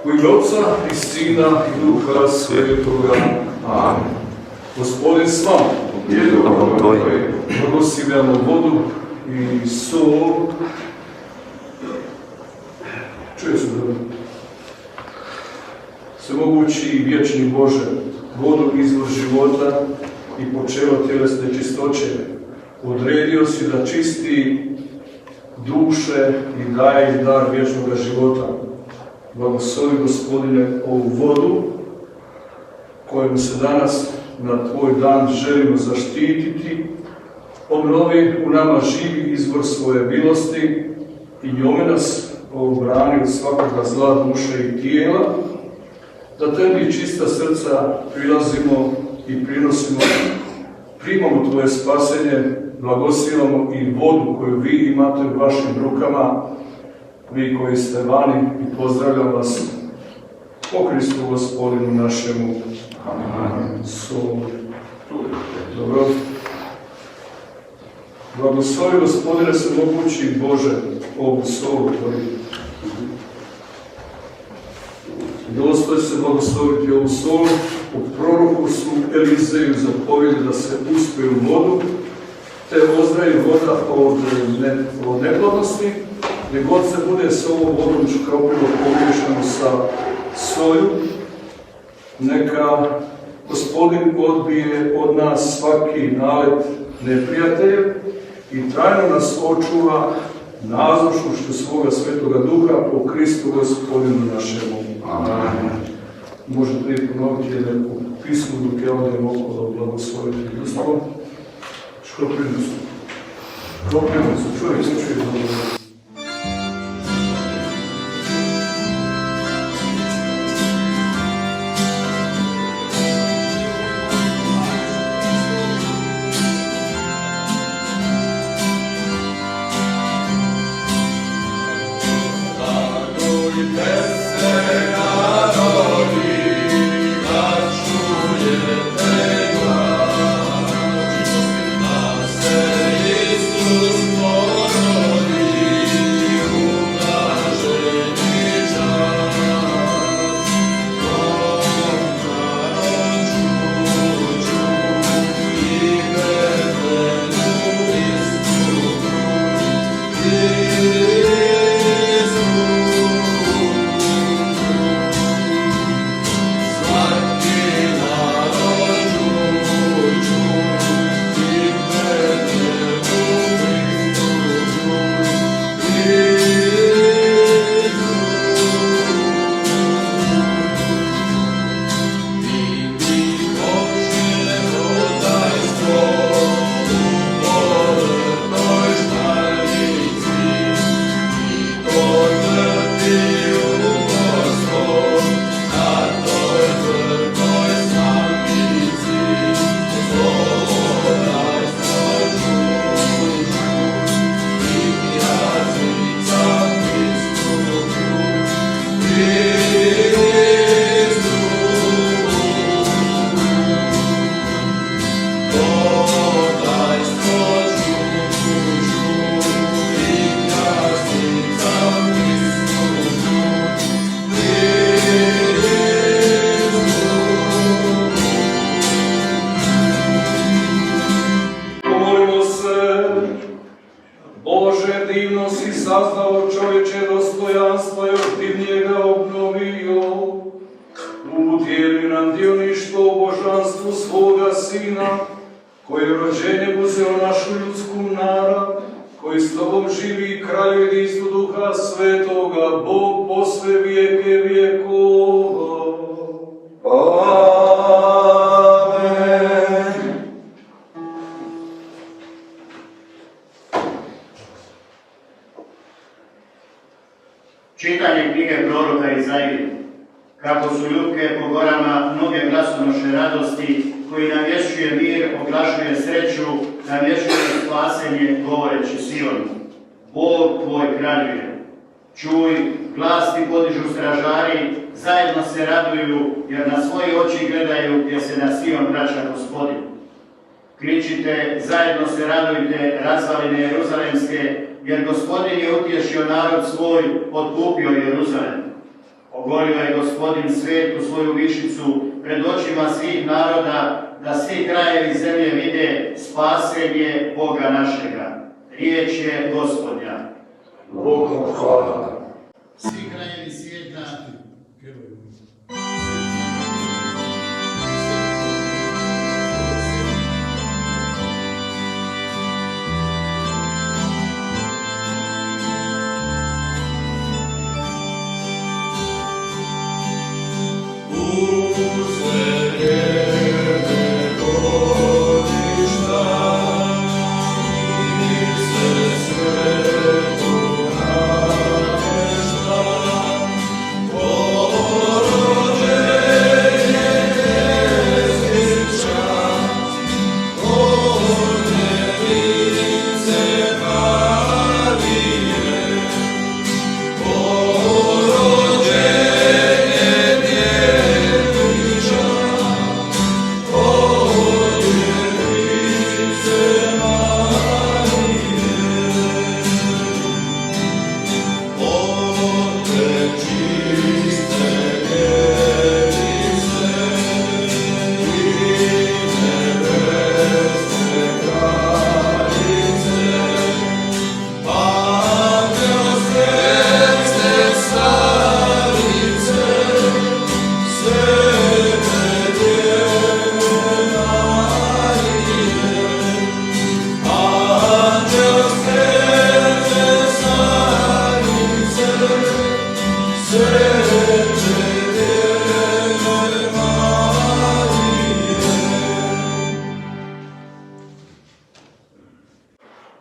U ime Otca i Sina i Duha Svetoga. Amen. Gospodin s vama. Blagosiljamo vodu i sol. Čuje se dobro. Svemogući i vječni Bože, vodu izvor života i počelo tjelesne čistoće, odredio si da čisti duše i daje im dar vječnog života. Blagoslovi, Gospodine, ovu vodu kojom se danas na Tvoj dan želimo zaštititi. Obnovi u nama živi izvor svoje milosti i njome nas obrani od svakoga zla duše i tijela, da Tebi čista srca prilazimo i prinosimo, primamo Tvoje spasenje, blagosilamo i vodu koju vi imate u vašim rukama, vi koji ste vani, i pozdravljam vas po Kristu Gospodinu našemu. Amen. Dobro. Blagoslovi, Gospodine, svemogući Bože, ovu solu Tvoju. Dostoj se blagosloviti ovu solu. U proroku su Elizeju zapovjeli da se uspe u vodu, te ozdravi voda od neplodnosti, gdje god se bude s ovom vodom škropilo pomiješano sa soju, neka Gospodin odbije od nas svaki nalet neprijatelja i trajno nas očuva nazočnošću svoga Svetoga Duha po Kristu Gospodinu našemu. Amen. Možete li ponoviti neku pismu dok ja odem okolo blagosloviti ljudstvo? Škropljeno su. Čovjek se čuje dobro. Isus porodi. koji rođenjem uzeo našu ljudsku narav, koji s tobom živi i kralju jedinstvu Duha Svetoga, Bog posle vijeke vjekova. Amen. Čitanje knjige proroka Izaije. Kako su ljudke po gorama mnoge glasonoše radosti, koji navješćuje mir, oglašuje sreću, navješćuje spasenje, govoreći Sionu. Bog tvoj kraljuje. Čuj, glas ti podižu stražari, zajedno se raduju, jer na svoje oči gledaju gdje se na Sion vraća Gospodin. Kričite, zajedno se radujte, razvaline Jeruzalemske, jer Gospodin je utješio narod svoj, otkupio Jeruzalem. Ogorio je Gospodin svetu svoju višicu pred očima svih naroda, da svi krajevi zemlje vide spasenje Boga našega. Riječ je Gospodnja. Bogom hvala. Svi krajevi svijeta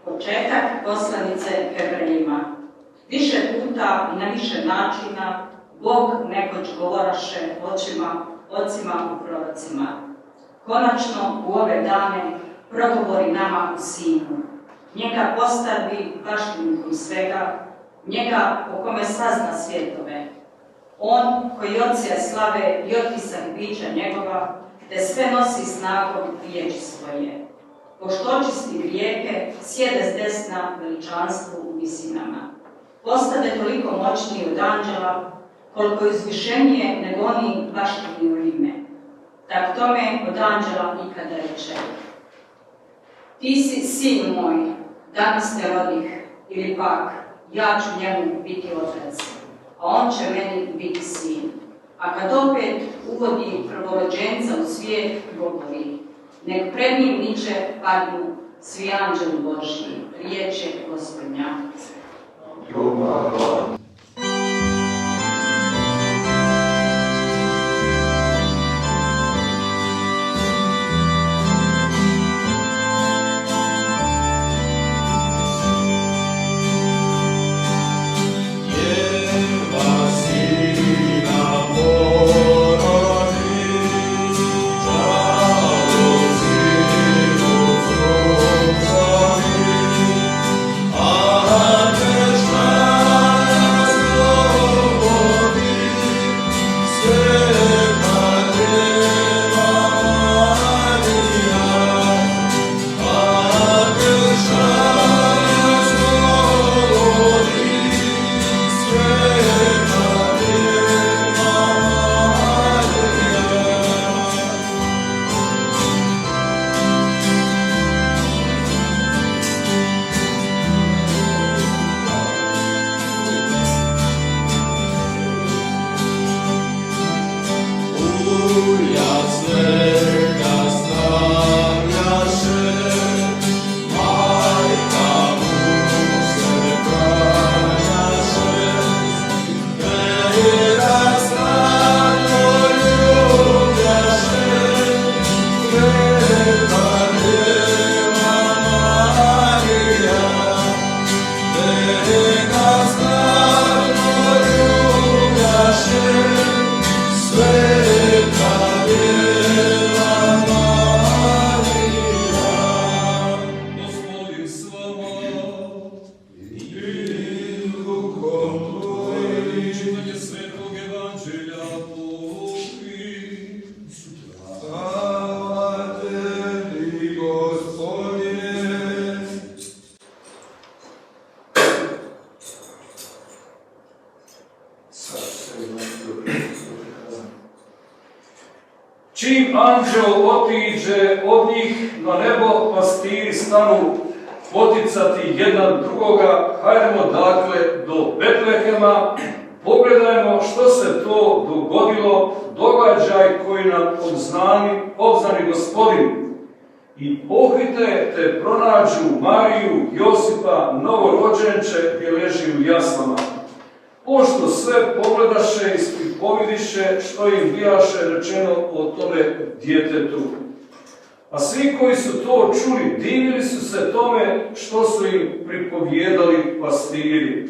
Početak poslanice Hebrejima. Više puta i na više načina Bog nekoć govoraše ocima u prorocima. Konačno u ove dane progovori nama u Sinu. Njega postavi baštinikom svega, njega po kome sazna svjetove. On koji odsija slave i otpisak bića njegova, te sve nosi snagom riječi svoje. Pošto očisti rijeke, sjede s desna veličanstvu u visinama. Postade toliko moćniji od anđela, koliko izvišenije nego oni baštini u ime. Tak tome od anđela nikada reče: Ti si sin moj, danas te rodih, ili pak, ja ću njemu biti otac, a on će meni biti sin. A kad opet uvodi prvorođenca u svijet, govori: Nek pred njim niče padnu svi anđeli Božji, riječ je Gospodnja. Amen. Čim anđeo otiđe od njih na nebo, pastiri stanu poticati jedan drugoga. Hajdemo dakle do Betlehema, pogledajmo što se to dogodilo, događaj koji nam obznani Gospodin. I pohite te pronađu Mariju, Josipa, novorođenče gdje leži u jaslama. Pošto sve pogledaše, ispripovidiše što im bijaše rečeno o tome djetetu. A svi koji su to čuli, divili su se tome što su im pripovijedali pastiri.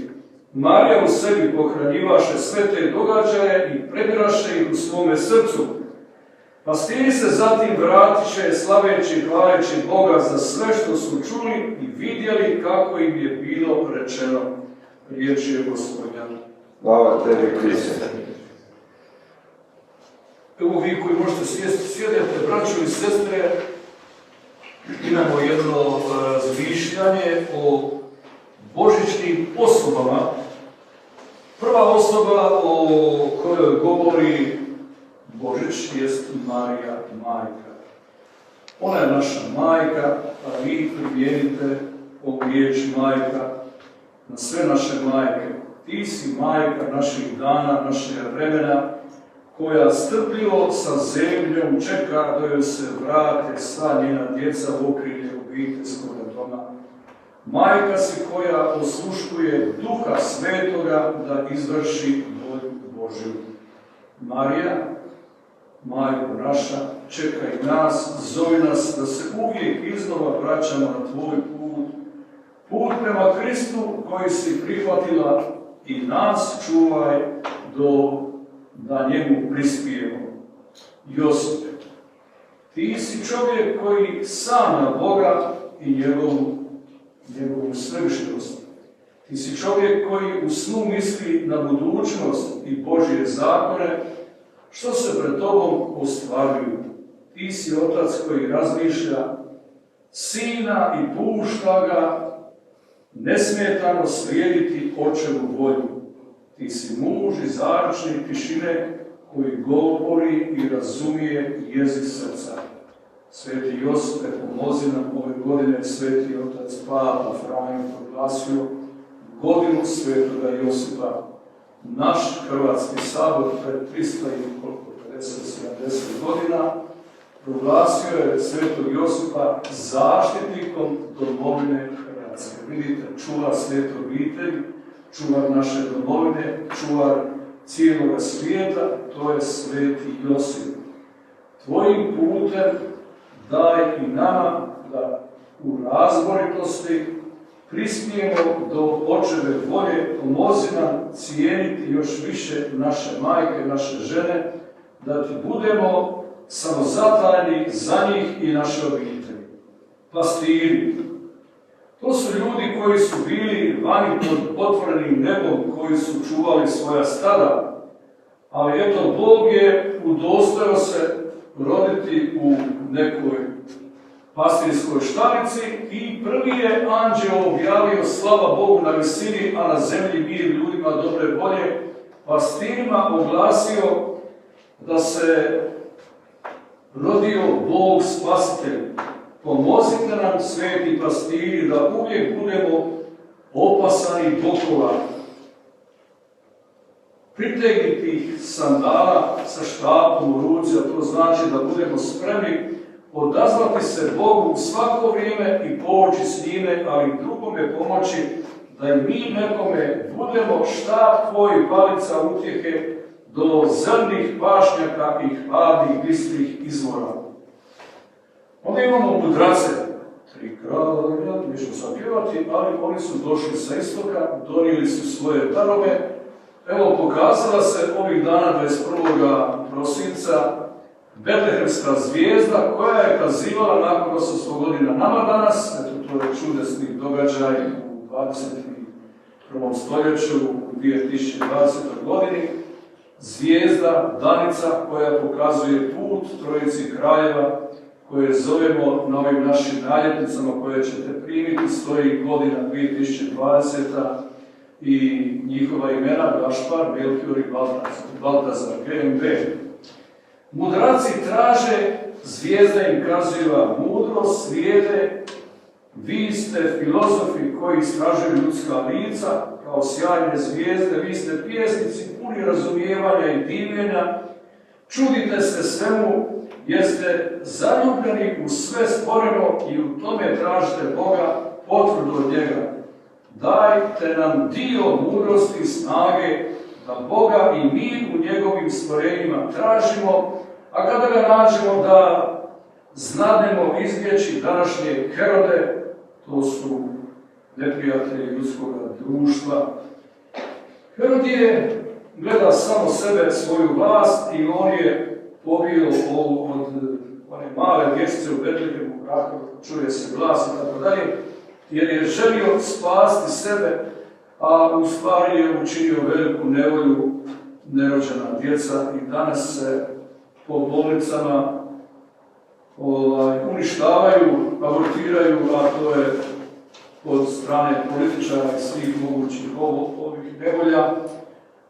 Marija u sebi pohranjivaše sve te događaje i prebiraše ih u svome srcu. Pastiri se zatim vratiše, slaveći i hvaleći Boga za sve što su čuli i vidjeli kako im je bilo rečeno. Riječ je Gospodnja. Slava tebi, Kriste. Evo vi koji možete sjedete, braćo i sestre, imamo jedno razmišljanje o božićnim osobama. Prva osoba o kojoj govori Božić jest Marija, majka. Ona je naša majka, a vi primijenite ovu riječ majka na sve naše majke. Ti si majka naših dana, našeg vremena, koja strpljivo sa zemljom čeka da joj se vrate sva njena djeca u okrilje obiteljskog doma. Majka si koja osluškuje Duha Svetoga da izvrši volju Božju. Marija, majko naša, čekaj nas, zovi nas da se uvijek iznova vraćamo na tvoj put. Put prema Kristu koji si prihvatila i nas čuvaj da njemu prispijemo. Josip, ti si čovjek koji sanja Boga i njegovu svevišnost. Ti si čovjek koji u snu misli na budućnost i Božje zakone, što se pred tobom ostvaruju. Ti si otac koji razmišlja sina i pušta ga nesmetano slijediti očevu volju. Ti si muž i zaručnik tišine koji govori i razumije jezik srca. Sveti Josipe, pomozi nam ove godine, sveti otac Papa Franjo proglasio godinu svetoga Josipa. Naš Hrvatski sabor pred 350-70 godina proglasio je svetog Josipa zaštitnikom domovine Hrvatske. Vidite, čuvar svete obitelji, čuvar naše domovine, čuvar cijeloga svijeta, to je sveti Josip. Tvojim putem daj i nama da u razboritosti prispijemo do očeve volje, pomozi nam cijeniti još više naše majke, naše žene, da ti budemo samozatajni za njih i naše obitelji. Pastiri, to su ljudi koji su bili vani pod otvorenim nebom, koji su čuvali svoja stada, ali eto, Bog je udostojao se roditi u nekoj pastirskoj štalici i prvi je anđeo objavio slava Bogu na visini, a na zemlji mir ljudima dobre volje, pastirima oglasio da se rodio Bog spasitelj. Pomozite nam, sveti pastiri, da uvijek budemo opasani bokova, pritegnitih sandala sa štapom u ruci, a to znači da budemo spremni odazvati se Bogu u svako vrijeme i poći s njime, ali drugome pomoći, da i mi nekome budemo štap tvoj i palica utjehe do zrnih pašnjaka i hladnih bistrih izvora. Onda imamo mudrace, 3 kralja, nećemo sad pjevati, ali oni su došli sa istoka, donijeli su svoje darove. Evo, pokazala se ovih dana 21. prosinca Betlehemska zvijezda koja je kazivala nakon 800 godina nama danas. Eto, to je čudesni događaj u 21. stoljeću, u 2020. godini. Zvijezda, danica koja pokazuje put trojici kraljeva, koje zovemo na ovim našim naljepnicama koje ćete primiti, stoji godina 2020. i njihova imena Gašpar, Melchior i Baltazar, GMB. Mudraci traže, zvijezda im kaziva mudrost, slijede, vi ste filozofi koji istražuju ljudska lica, kao sjajne zvijezde, vi ste pjesnici puni razumijevanja i divljenja, čudite se svemu, jer ste zaljubljeni u sve stvoreno i u tome tražite Boga, potvrdu od njega. Dajte nam dio mudrosti i snage, da Boga i mi u njegovim stvorenjima tražimo, a kada ga nađemo da znadnemo izbjeći današnje Herode, to su neprijatelji ljudskog društva. Herod je gleda samo sebe, svoju vlast i on je pobio od one male dječice u Betlehemu, kako čuje se glas i tako dalje, jer je želio spasti sebe, a u stvari je učinio veliku nevolju nerođena djeca i danas se po bolnicama uništavaju, abortiraju, a to je od strane političara i svih mogućih ovih nevolja,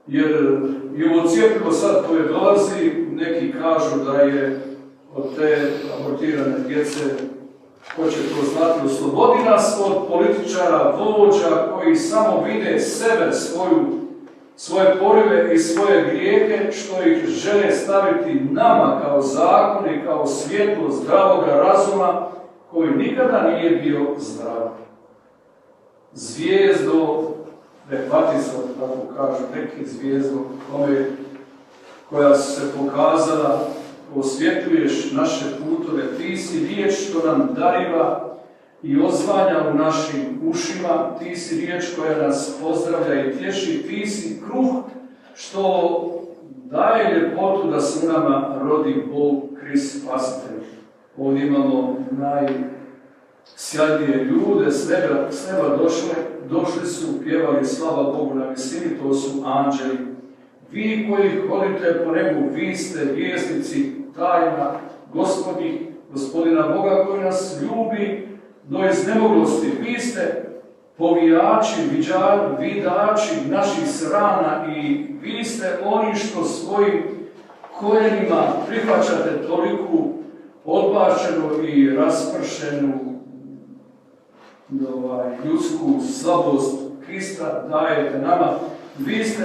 jer i ovo cjepivo sad koje dolazi, neki kažu da je od te abortirane djece, ko će to znati, oslobodi nas od političara, vođa koji samo vide sebe, svoje porive i svoje grijehe, što ih žele staviti nama kao zakon i kao svjetlo zdravoga razuma koji nikada nije bio zdrav. Zvijezdo, Refatizam, tako kažu neki, zvijezdo koja se pokazala, osvjetljuješ naše putove, ti si riječ što nam dariva i ozvanja u našim ušima, ti si riječ koja nas pozdravlja i tješi, ti si kruh što daje ljepotu da se u nama rodi Bog, Krist, Spasitelj. Ovdje imamo najsjajnije ljude, s neba došli su, pjevali slava Bogu na visini, to su anđeli. Vi koji hodite po nebu, vi ste vjesnici tajna Gospodina Boga koji nas ljubi do iznemoglosti. Vi ste povijači, vidači naših rana i vi ste oni što svojim koljenima prihvaćate toliku odbačenu i raspršenu ljudsku slabost Krista dajete nama. Vi ste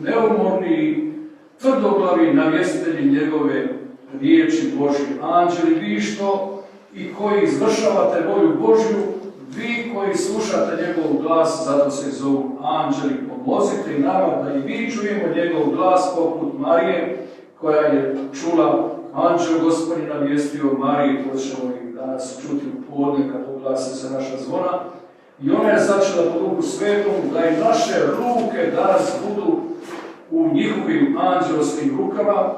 neumorni i tvrdoglavi navjestitelji njegove riječi Božje. Anđeli, vi što i koji izvršavate volju Božju, vi koji slušate njegov glas, zato se zovu anđeli. Pomozite i nama da i mi čujemo njegov glas poput Marije, koja je čula anđel Gospodin navijestio Mariji, to ćemo i danas čuti u podne kad oglase se naša zvona. I ona je začela po Duhu Svetom da i naše ruke danas budu u njihovim anđelskim rukama,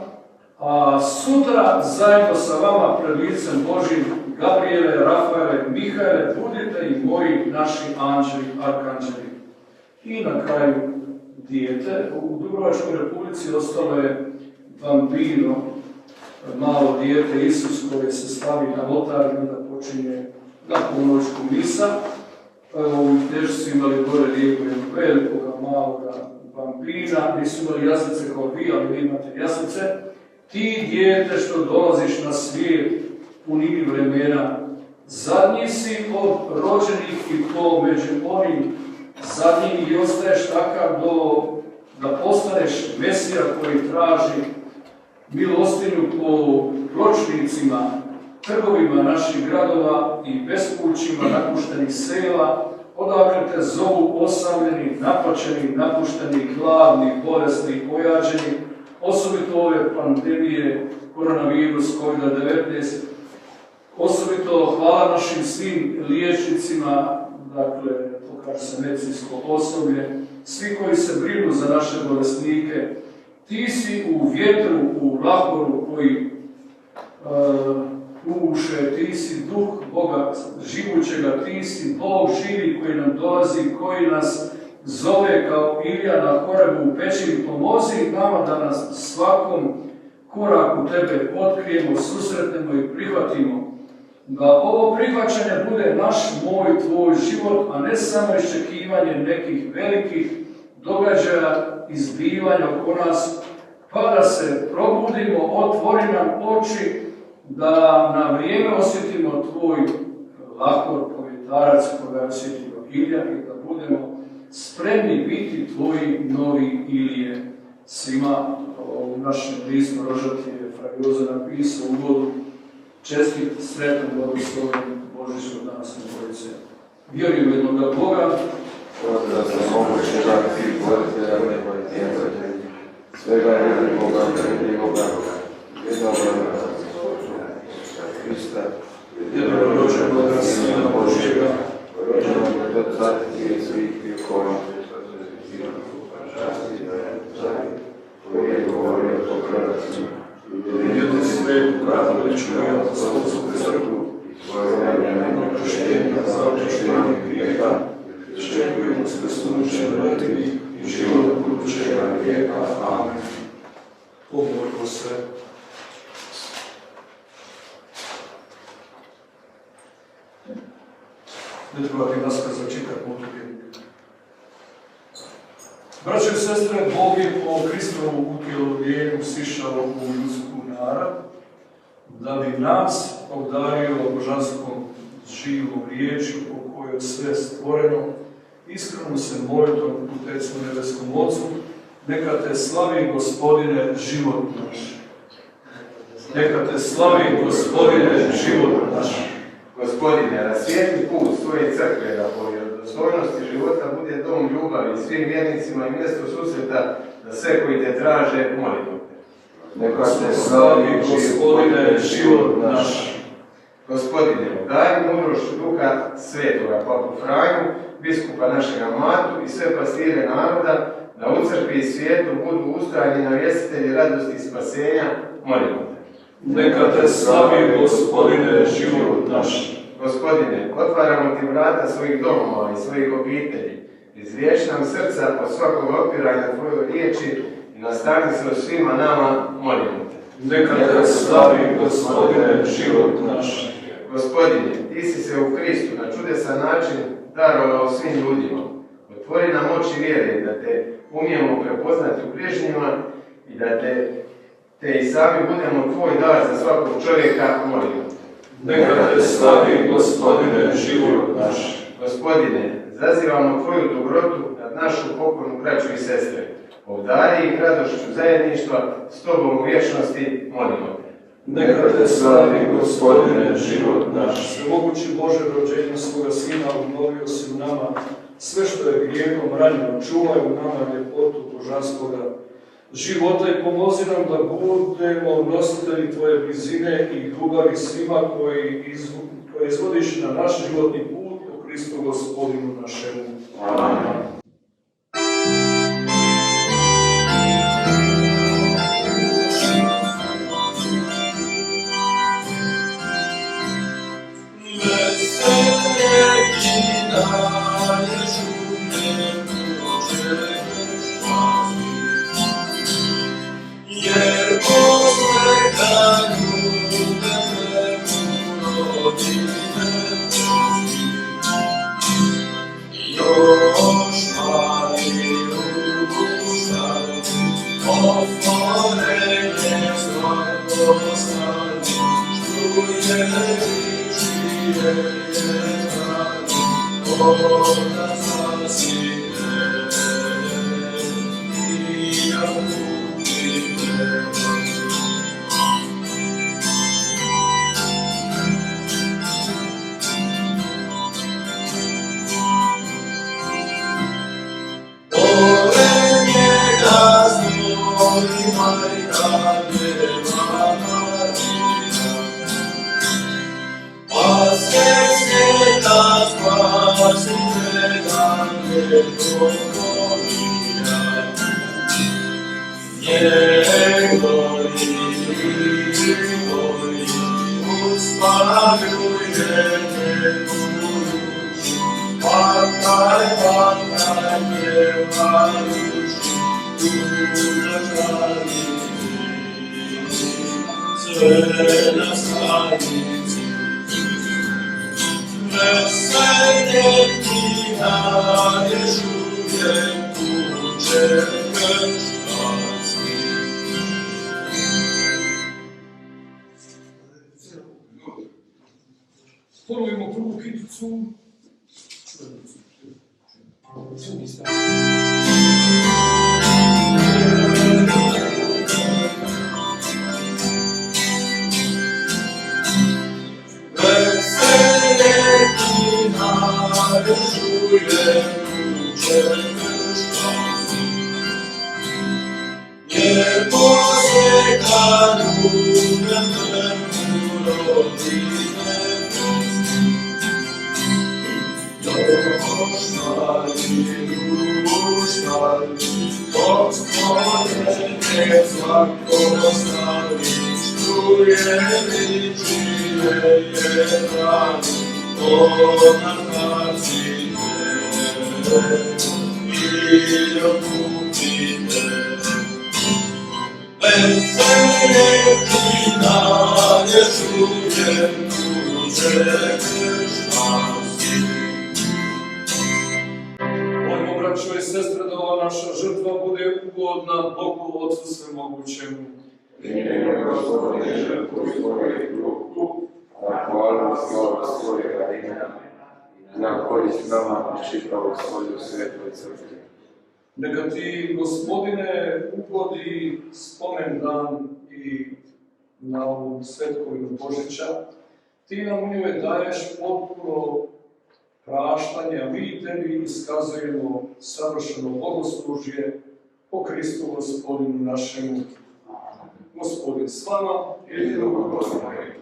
a sutra zajedno sa vama pred licem Božim, Gabriele, Rafaele, Mihaele, budite i moji naši anđeli, arkanđeli. I na kraju dijete. U Dubrovačkoj Republici ostalo je bambino, malo dijete, Isus, koje se stavi na oltar i onda počinje na ponoćku misa. U Težu su imali gore lijepo jednog velikoga, maloga bambina, nisu imali jaslice kao vi, ali vi imate jaslice. Ti dijete što dolaziš na svijet u nini vremena, zadnji si od rođenih i to među onim zadnjim i ostaješ takav da postaneš Mesija koji traži milostinju po pločnicima, trgovima naših gradova i bespućima napuštenih sela, odakle te zovu osamljeni, napačeni, napušteni, gladni, bolesni, ojađeni, osobito ove pandemije, koronavirus, COVID-19, osobito hvala našim svim liječnicima, dakle, to kaže se medicinsko osoblje, svi koji se brinu za naše bolesnike. Ti si u vjetru, u lakoru koji puše, ti si duh Boga živućega, ti si Bog živi koji nam dolazi, koji nas zove kao Ilija na Horebu u pećini. Pomozi nama da nas svakom koraku tebe otkrijemo, susretnemo i prihvatimo. Da ovo prihvaćanje bude naš, moj, tvoj život, a ne samo iščekivanje nekih velikih događaja, izbivanja oko nas pa da se probudimo, otvori nam oči, da na vrijeme osjetimo tvoj lahko povjetarac koga je osjetio Ilija i da budemo spremni biti tvoji novi Ilije. Svima u našem listu Rožati je Frajoza napisao u uvodu: čestit, sretan, blagosloven Božićnog dana Svetogorice. Vjerujem u jednoga Boga, da se moguće da ti stvoritelja neba i tijela, svega nevidljivoga, nevidljivoga, jednoga Hrista, jednorođenoga Sina Božjega, rođenog od Otca i svih vjekova, koji je govorio po prorocima, jednu svetu katoličku i apostolsku crkvu, svojevremenog krštenja za očištenje grijeha, iščekujemo skrsnuće mrtvih i život budućega vijeka. Amen. Pomolimo se. Ne treba ti nas kad začitati molitvu. Braće i sestre, Bog je po Kristovu utjelovljenju sišao u ljudsku narav, da bi nas obdario božanskom živom riječju po kojoj je sve stvoreno. Iskreno se molitvom u Tecu nebeskom Ocu, neka te slavi Gospodine život naš. Neka te slavi Gospodine život naš. Gospodine, rasvijetli put svoje crkve da po vjerodostojnosti života bude dom ljubavi svim vjernicima i mjesto susreta za sve koji te traže, molimo te. Neka te slavi Gospodine život naš. Gospodine, daj mudrošću Duha Svetoga, Papu Franju, biskupa našega Matu i sve pastire naroda, da u crkvi i svijetu budu ustrajni navjestitelji radosti i spasenja, molimo te. Neka te slavi Gospodine život naš. Gospodine, otvaramo ti vrata svojih domova i svojih obitelji. Izriješi nam srca od svakog opiranja tvojoj riječi i nastani se od svima nama, molimo te. Neka te slavi Gospodine život naš. Gospodine, ti si se u Kristu na čudesan način darovao svim ljudima. Otvori nam oči vjere da te umijemo prepoznati u bližnjima i da te i sami budemo tvoj dar za svakog čovjeka, molimo te. Neka te slavi Gospodine život naš. Gospodine, zazivamo tvoju dobrotu nad našu pokornu braću i sestre. Obdari ih radošću zajedništva s tobom u vječnosti, molimo te. Neka te slavi Gospodine život naš. Svemogući Bože, rođenjem svoga Sina obnovio si u nama sve što je grijehom ranjeno. Čuvaj u nama ljepotu božanskoga života i pomozi nam da budemo nositelji tvoje blizine i ljubavi svima koje izvodiš na naš životni put u Kristu Gospodinu našemu. Amen. Molimo, braćo i sestre, da ova naša žrtva bude ugodna Bogu Otcu Svemogućemu. Primjeni Gospodine žrtvu svojih ruku, na hvalu i slavu svojega imena, na korist nama i čitavog svoju svetoj crkvi. Neka ti, Gospodine, ugodi spomen dan i na ovu svetkovinu Božića. Ti nam u njoj daješ potpuno praštanje, a mi tebi iskazujemo savršeno bogoslužje po Kristu Gospodinu našemu. Gospodin s vama I duhu Tvojemu.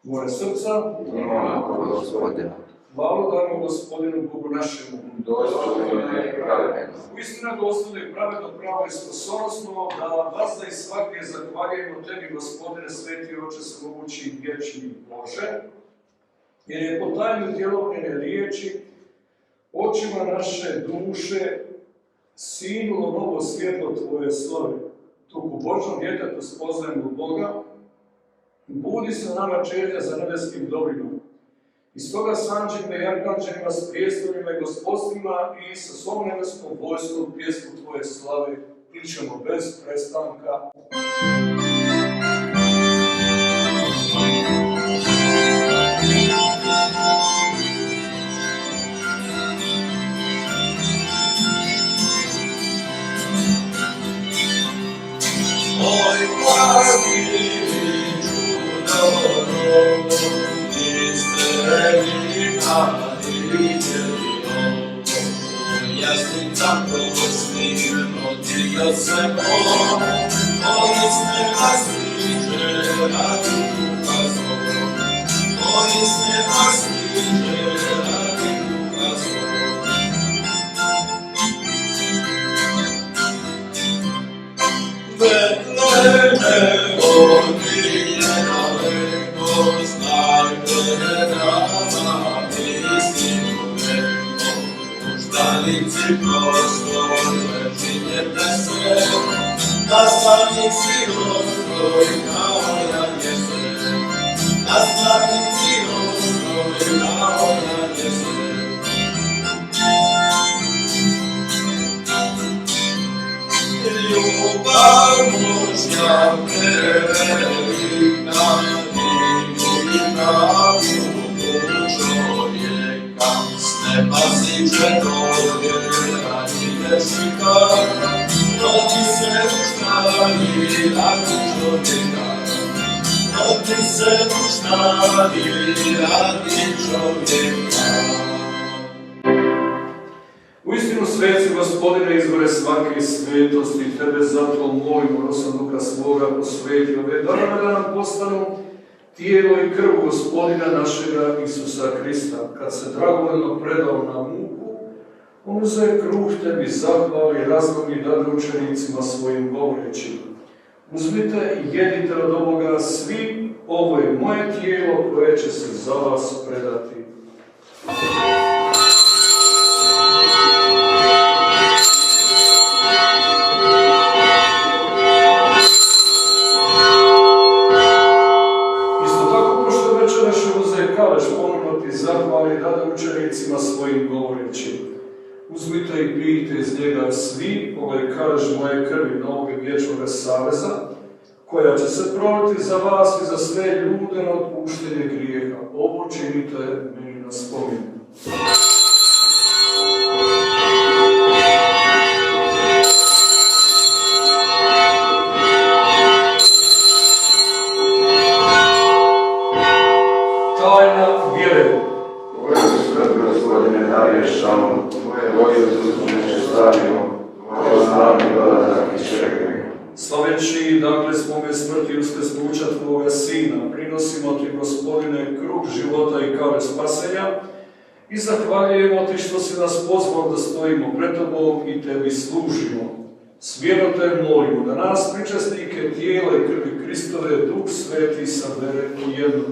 moje srca, Imamo Gospodina. hvalu dajmo Gospodinu Bogu našemu. Dostojno je pravedno. Uistina dostojno i pravedno, pravo i sposobno da vas i svake zahvaljujemo tebi, Gospodine, sveti Oče, svemogući i vječni Bože, jer je po tajnu djelovljene riječi očima naše duše sinulo novo svjetlo Tvoje slave. Tu u Božnom djetetu spoznajemo Boga, budi se nama čežnja za nebeskim dobrinom. I stoga s anđelima i arkanđelima, s prijestolima i gospodstvima i sa svom nebeskom vojskom pjesmu Tvoje slave kličemo bez prestanka. Oj, blagi čudoro, jasnica prostim, rodio se Bog, korisne nasliđe, radi Duha svog. Korisne nasliđe, radi Duha svog. Betleme, godine daleko, znajte rama istinu veko, uždanici prostor, večinjete se, na stanici rozbroj, naojanje se, na stanici rozbroj, naojanje se. Ljubav Božja prevelika, i pravu čovjeka, s neba siđe dolje, radi grešnika, rodi se u štali, radi čovjeka, rodi se u štali, radi čovjeka. Uistinu sveci, Gospodine, izvore svake svetosti, Tebe zato molimo, rosom Duha svoga, posveti ove dane da nam postanu tijelo i krv Gospodina našega Isusa Krista. Kad se dragovoljno predao na muku, on uze kruh Tebi zahvali, razlom i dade učenicima svojim govoreći. Uzmite i jedite od ovoga svi, ovo je moje tijelo koje će se za vas predati. Zahvali dade učenicima svojim govoreći. Uzmite i pijte iz njega svi, ovo je karež moje krvi novog i vječnog saveza, koja će se proliti za vas i za sve ljude na otpuštenje grijeha. Ovo činite meni na na spomin. Tajna vjere. Tvoju smrt, Gospodine, navješamo, Tvoju uzbuđenje slavimo, Tvoj slavni dolazak iščekujemo. Slaveći, dakle, spome smrti i uskrsnuća Tvoga Sina, prinosimo Ti, Gospodine, kruh života i kare spasenja i zahvaljujemo Ti što si nas pozvao da stojimo pred Tobom i Tebi služimo. Svjedno Te molimo da nas, pričasnike tijela i krvi Kristove, Duh Sveti sabere u jedno.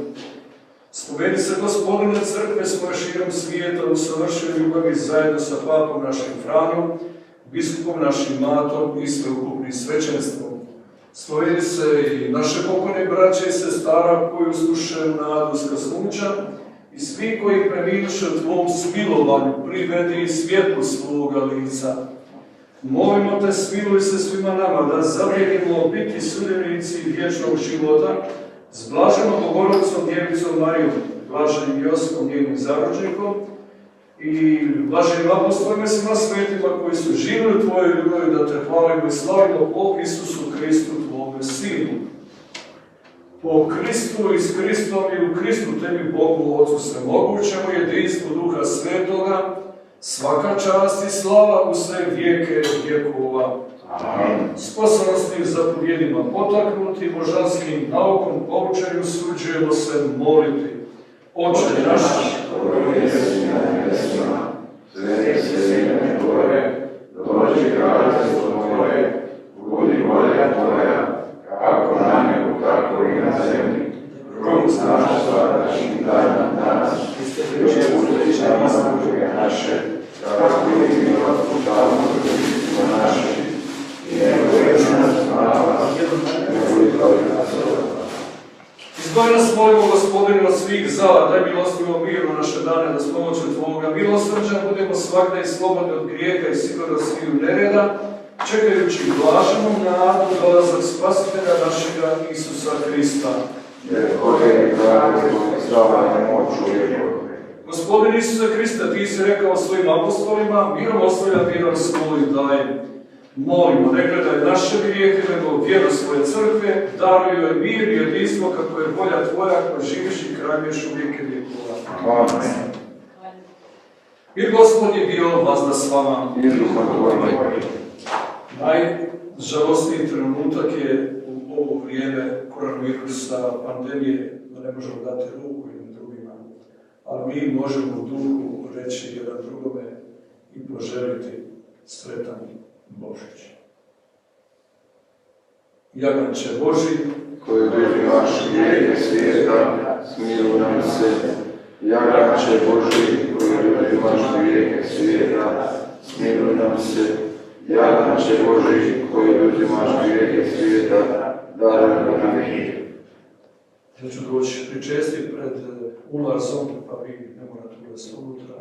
Spomeni se, Gospodine, crkve svoje širom svijeta u savršenoj ljubavi zajedno sa papom našim Franjom, biskupom našim Matom i sveukupnim svećenstvom. Spomeni se i naše pokojne braće i sestara koji uslušaju nadu uskrsnuća i svi koji preminuše u Tvom smilovanju privedi svjetlu svoga lica. Molimo Te, smiluj se svima nama da zavrijedimo biti sudionici vječnog života s blaženom Bogorodicom Djevicom Marijom, blaženim Josipom njenim zaročnikom i blaženim apostolima i svima svetima koji su živjeli u Tvojoj ljubavi, da Te hvalimo i slavimo po Isusu Hristu, Tvome Sinu. Po Kristu i s Kristom i u Kristu Tebi, Bogu Otcu svemogućemu, jedinstvu Duha Svetoga, svaka čast i slava u sve vijeke vjekova. Amen. Sposobnosti zapovjedima potaknuti božanskim naukom poučenju suđujemo se moliti. Oče naš, koji jesi na nebesima, sveti se ime Tvoje, dođi kraljestvo Tvoje, budi volja Tvoja, kako na nebu, tako i na zemlji. Kruh naš svakdašnji daj nam danas, i otpusti nama dužove naše, kako i mi otpuštamo dužnicima našim. I ne uvedi nas prava, nego izbavi nas od zla. Izbavi nas, molimo, Gospodine, od svih zala, daj milostivo mirno naše dane, da s pomoću Tvoga milosrđa budemo svakda i slobodni od grijeha i sigurno sviju nereda, čekajući blaženom nadu dolazak Spasitelja našega Isusa Hrista. Jer Tvoje je kraljestvo i slava i moć uvijek. Gospodin Isuse Hrista, Ti si rekao svojim apostolima, mirom ostavlja, mirom svoj daje. Molimo, ne gledaj naše grijehe, nego vjeru svoje crkve, daruj joj mir i jedinstvo kako je volja Tvoja, koja živiš i kraljuješ u vijeke vjekova. Amen. Mir Gospodnji bio vazda s vama. I duhom Tvojim. Najžalostniji trenutak je u ovo vrijeme koronavirusa, pandemije, da ne možemo dati ruku jednim drugima, ali mi možemo u duhu reći jedan drugome i poželiti sretan Božić. Jaganče Boži, koji uzimaš grijehe svijeta, smiluj nam se. Jaganče Boži, koji uzimaš grijehe svijeta, smiluj nam se. Jaganče Boži, koji uzimaš grijehe svijeta, daruj nam mir. ja ću doći pričestiti pred ulazom, pa vi ne morate ulaziti unutra.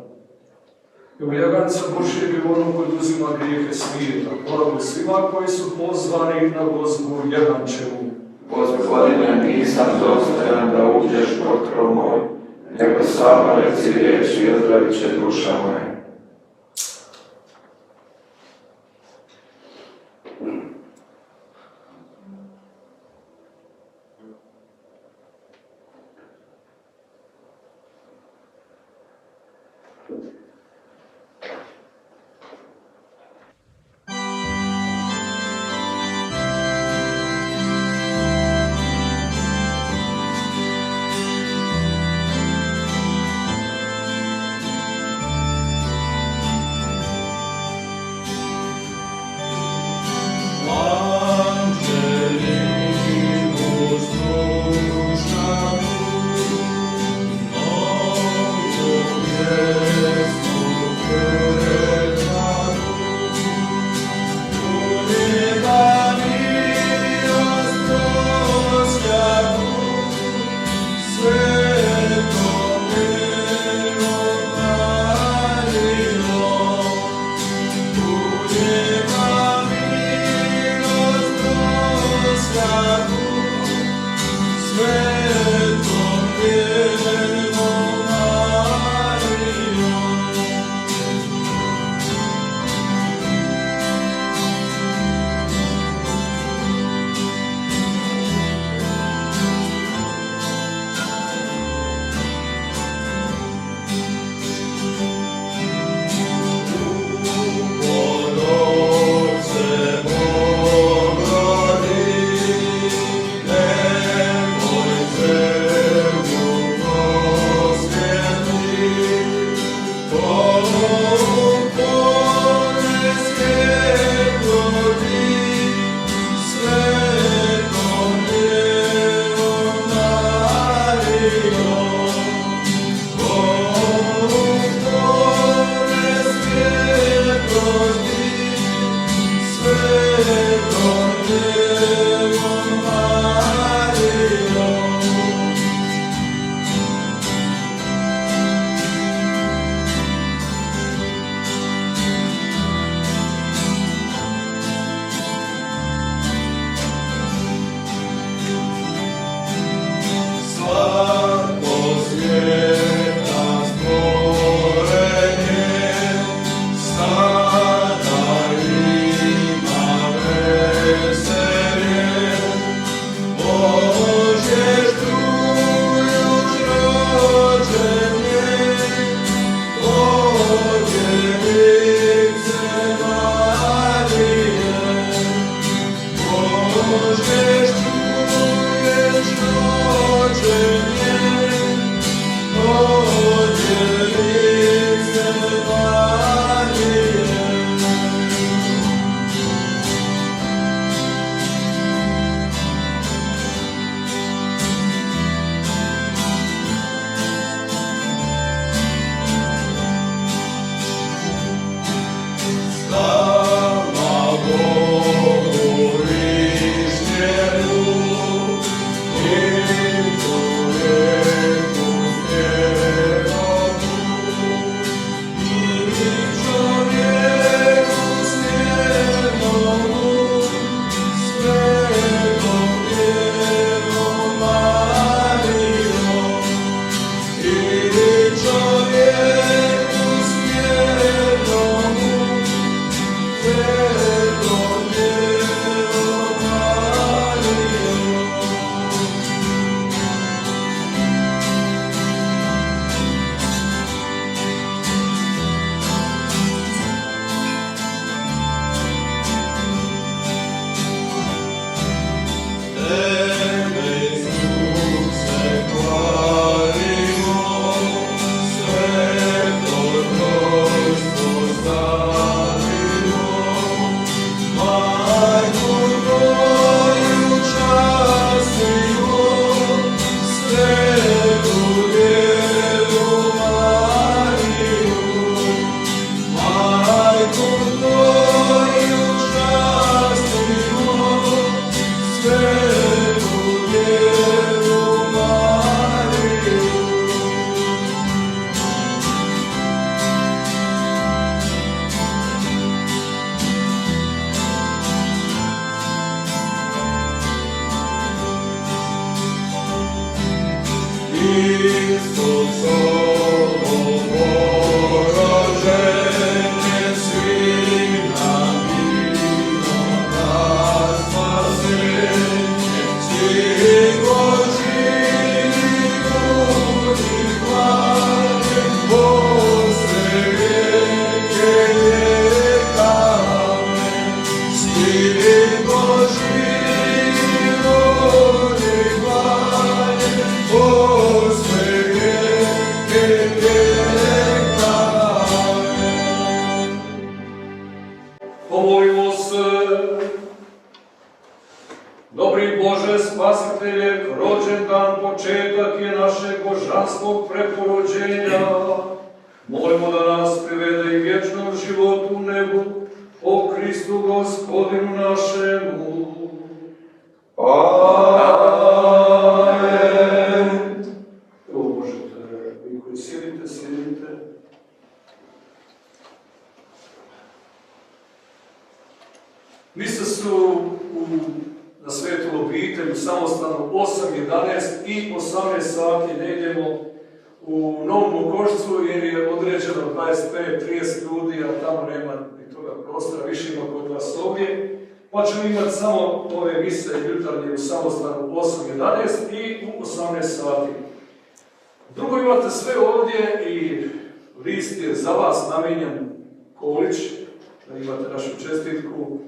Evo Jaganca Božijeg je ono koji uzima grijehe svijeta. Hvala svima koji su pozvani na gozbu Jagančevu. Gospodine, nisam dostojan da uđeš pod krov moj, nego samo reci riječ i ozdravit će duša moja. Yes. početak je našeg božanskog preporođenja. Molimo da nas privede i vječnom životu u nebu, o Kristu Gospodinu našemu. Amen. Evo možete, vi koji sjedite, sjedite. Misa su na Svetu obitelj u samostanu 8, 11 i 18 sati. Ne idemo u Novom Mokošcu jer je određeno 25-30 ljudi, a tamo nema ni toga prostora, više ima kod vas ovdje. Pa ćemo imati samo ove mise jutarnje u samostanu 8, 11 i u 18 sati. Drugo, imate sve ovdje i list je za vas namijenjen Kolić, da imate našu čestitku,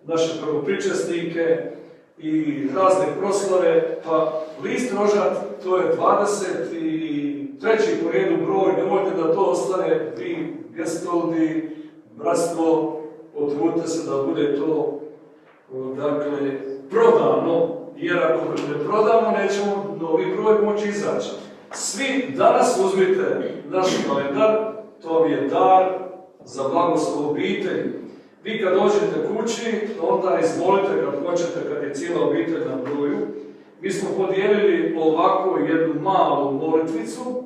naše prvopričesnike i razne proslave, pa list Rožad, to je 23. po redu broj, nemojte da to ostane, vi, gestoldi, bratstvo, potrudite se da bude to, dakle, prodano, jer ako ne prodamo, nećemo novi broj moći izaći. Svi danas uzmite naš kalendar, to vam je dar za blagoslov obitelji. Vi kad dođete kući, onda izvolite kad hoćete, kad je cijela obitelj na broju. Mi smo podijelili ovako jednu malu molitvicu,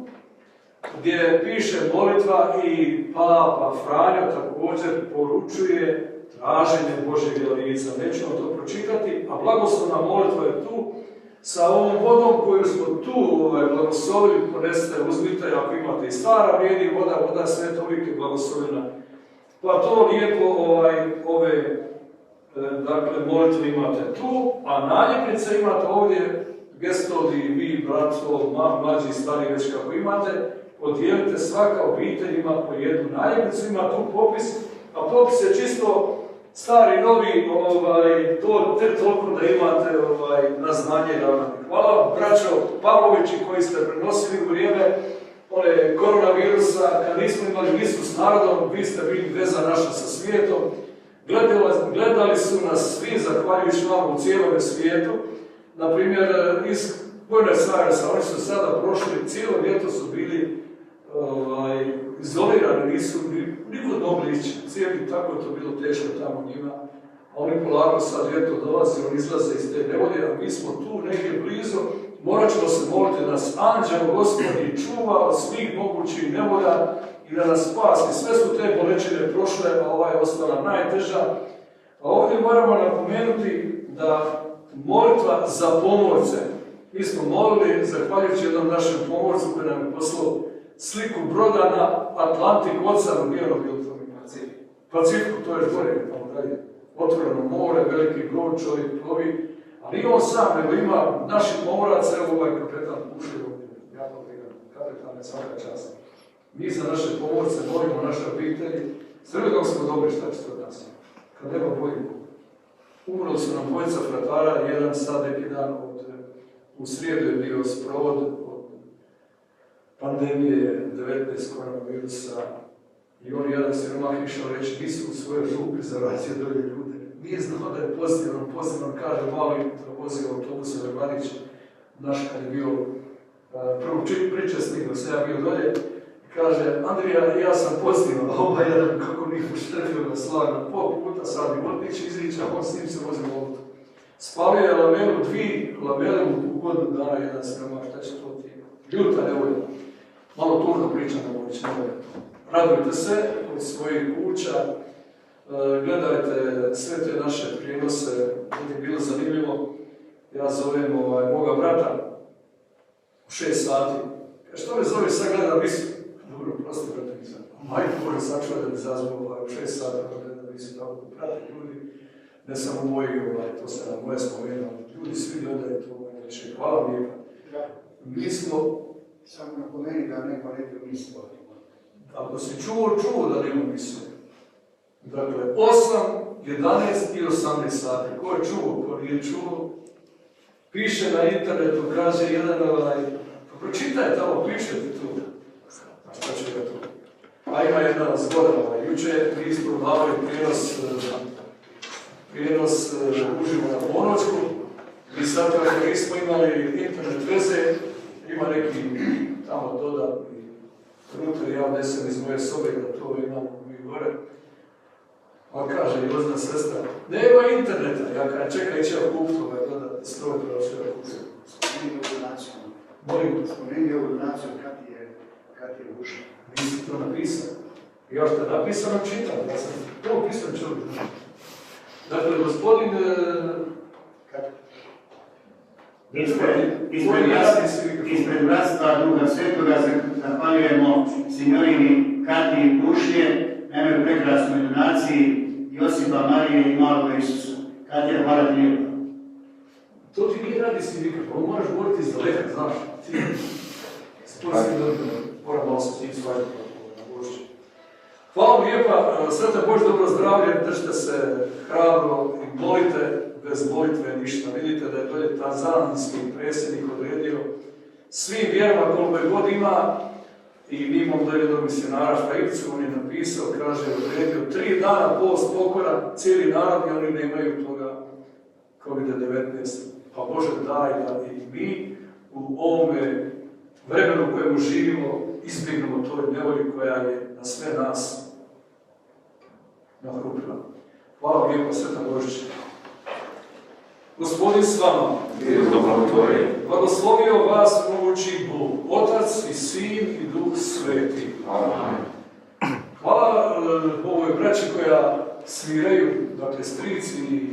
gdje piše molitva i Papa Franjo također poručuje traženje Božjeg lica. Nećemo to pročitati, a blagoslovna molitva je tu. Sa ovom vodom koju smo tu blagoslovili, ponesite, uzmite, ako imate i stara vrijedi voda je sveta uvijek je blagoslovljena. Pa to lijepo ove dakle, molitve imate tu, a naljepnice imate ovdje, gestoldi, vi, bratstvo, mlađi i stari, već kako imate, podijelite, svaka obitelj ima po jednu naljepnicu, ima tu popis, a popis je čisto stari, novi, to te toliko da imate na znanje ravnati. Hvala braćo Pavlovići koji ste prenosili u vrijeme koronavirusa, kad nismo imali misu s narodom, vi ste bili veza naša sa svijetom. Gledali su nas svi, zahvaljujući vam u cijelome svijetu. Naprimjer, iz Buenos Airesa, oni su sada prošli, cijelo ljeto su bili izolirani, nisu niko mogli ići. Cijeli tako je to bilo teško tamo njima. A oni polako sad ljeto dolaze, oni izlaze iz te nevolje, a mi smo tu negdje blizu. Morat ćemo se moliti da nas anđel Gospodi čuva od svih mogućih nevolja i da nas spasi. Sve su te bolečine prošle, a ova je ostala najteža. A ovdje moramo napomenuti da molitva za pomorce. Mi smo molili, zahvaljujući jednom našem pomorcu koji nam je poslao sliku broda na Atlantik oceanu, nije ono bilo to mi Pacifiku, to je gore, tamo dalje. Otvoreno more, veliki brod, čovjek plovi. Ali i on sam, nego ima naših pomoraca, evo ovaj kapetan Pušir, jako brigan, kapetan je svaka čast. Mi za naše pomorce molimo naše obitelji, sve dok smo dobri, šta ćete od nas? Kad nema bolje. Umrli su nam dvojica fratara, jedan sad neki dan u srijedu je bio sprovod od pandemije 19 koronavirusa i on jedan siromah išao reći, nisu u svojoj župi zarazio dolje ljude. Nije znao da je pozitivan, kaže mali vozio autobus Vrvanić, naš kad je bio prvi pričesnik, dok se ja bio dolje, kaže, Andrija, ja sam pozitivan, a ovaj jedan kako njih uštrfio na slagno, pol puta sad i odliče izriča, on s njim se vozi voltu. Spalio je lamelu, 2 lamele u godinu dana, jedan siromah, šta će to ti? Ljuta nevolja. Malo tužno pričam na moć nevolja. Radujte se od svojih kuća, gledajte sve te naše prijenose, je bilo zanimljivo. Ja zovem moga brata u 6 sati. Što me zove, sad gleda misu? Dobro, prosto brate mi sad. Majko Bože, sačuvaj da mi zazvao u 6 sati, gleda misu, tako da prate ljudi. Ne samo moji, to se na moje spomenuo, ljudi svi gledaju to. Hvala lijepa. Mi smo... Samo napomeni da neko rekao misu. Ako si čuo da nema misu. Dakle, 8, 11 i 18 sati. Ko je čuo, ko nije čuo? Piše na internetu, kaže jedan pa pročitaj tamo, pišete tu. A šta će ga tu? A ima jedna zgoda, juče mi isprobavali prijenos uživo na Ponoćku i sad kako nismo imali internet veze, ima neki tamo dodatni router, ja nesem iz moje sobe da to imam mi gore. A kaže Jozna sestra, nema interneta. Ja kažem, čekaj, će ja kupiti ovaj dodatni stroj, pravo što ja kupiti. Spomeni ovu donaciju. Molim, Spomeni ovu donaciju kad je ušla. nisi to napisao. Ja što je napisano čitam, ja sam to pisan čovjek. Dakle, gospodin... Ispred bratstva Duha Svetoga zahvaljujemo signorini Kati Pušlje na jednoj prekrasnoj donaciji Josipa, Marije i Malog Isusa. Katja, hvala ti lijepo. To ti nije radi si mikrofon, moraš govoriti iz daleka, znaš. Ti spojski dobro, moram malo se ti svađati na Božće. Hvala lijepa, Sveta Bož, dobro zdravlje, držite se hrabro i molite, bez molitve ništa. Vidite da je dolje tanzanijski predsjednik odredio svim vjerama koliko je god ima i mi imamo dolje jednog misionara Špajivcu, on je napisao, kaže, odredio 3 dana post pokora, cijeli narod i oni nemaju toga COVID-19. Pa Bože daj da i mi u ovome vremenu u kojemu živimo izbjegnemo toj nevolji koja je na sve nas nahrupila. Hvala lijepo, Sveta Božić. Gospodin s vama, blagoslovio vas mogući Bog, Otac i Sin i Duh Sveti. Hvala ovoj braći koja sviraju, dakle strici i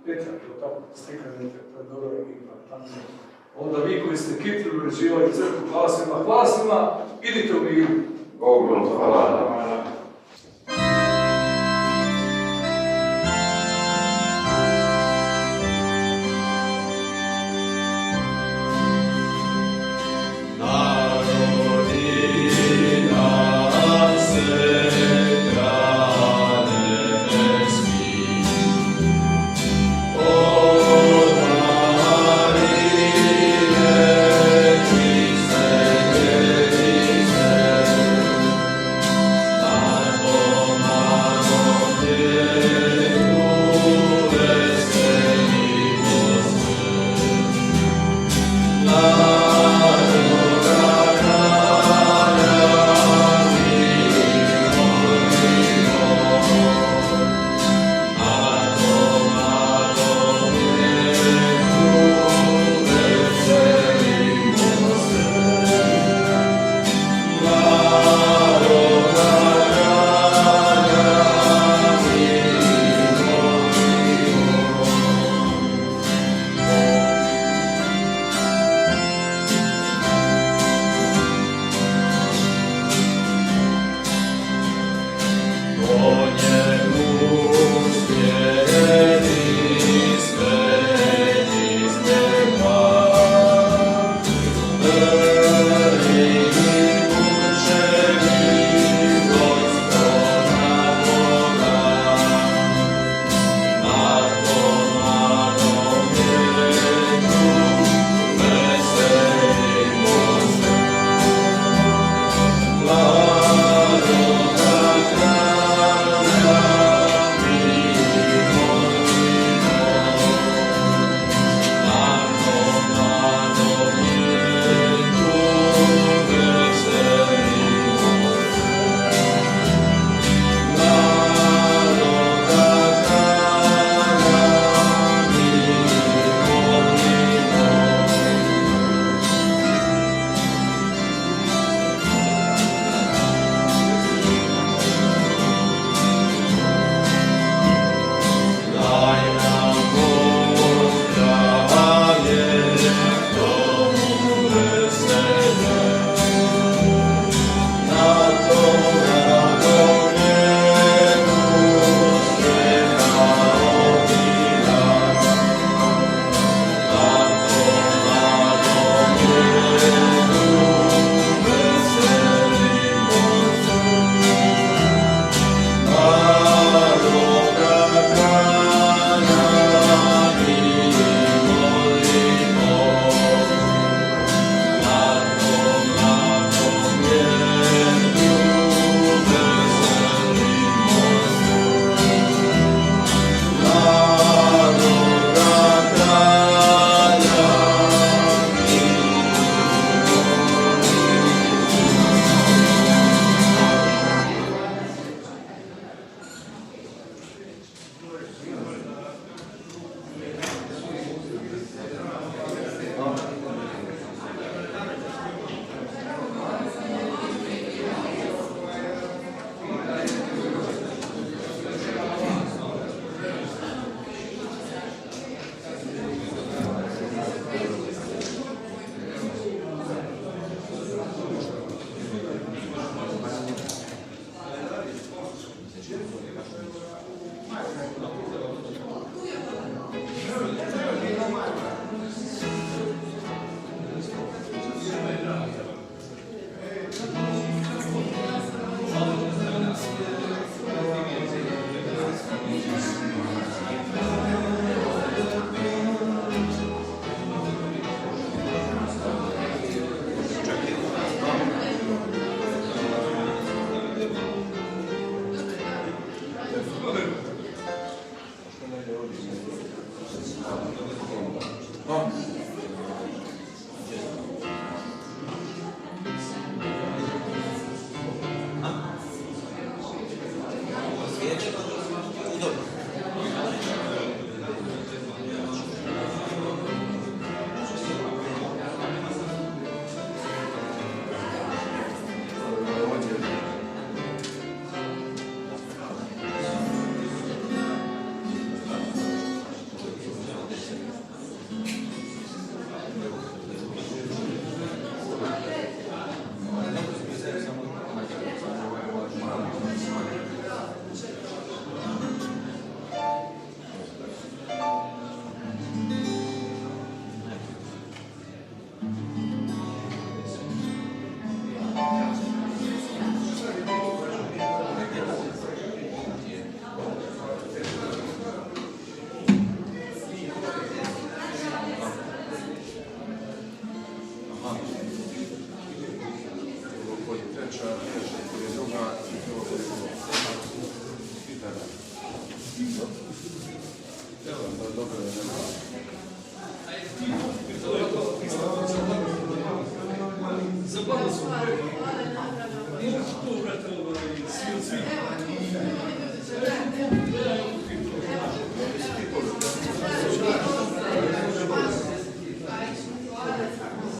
Petar, to tako slikanje, to je dobro ima. Onda vi koji ste kitili, uređivali crkvu, hvala svima, idite u miru. Bogu hvala. Amen. Забавно,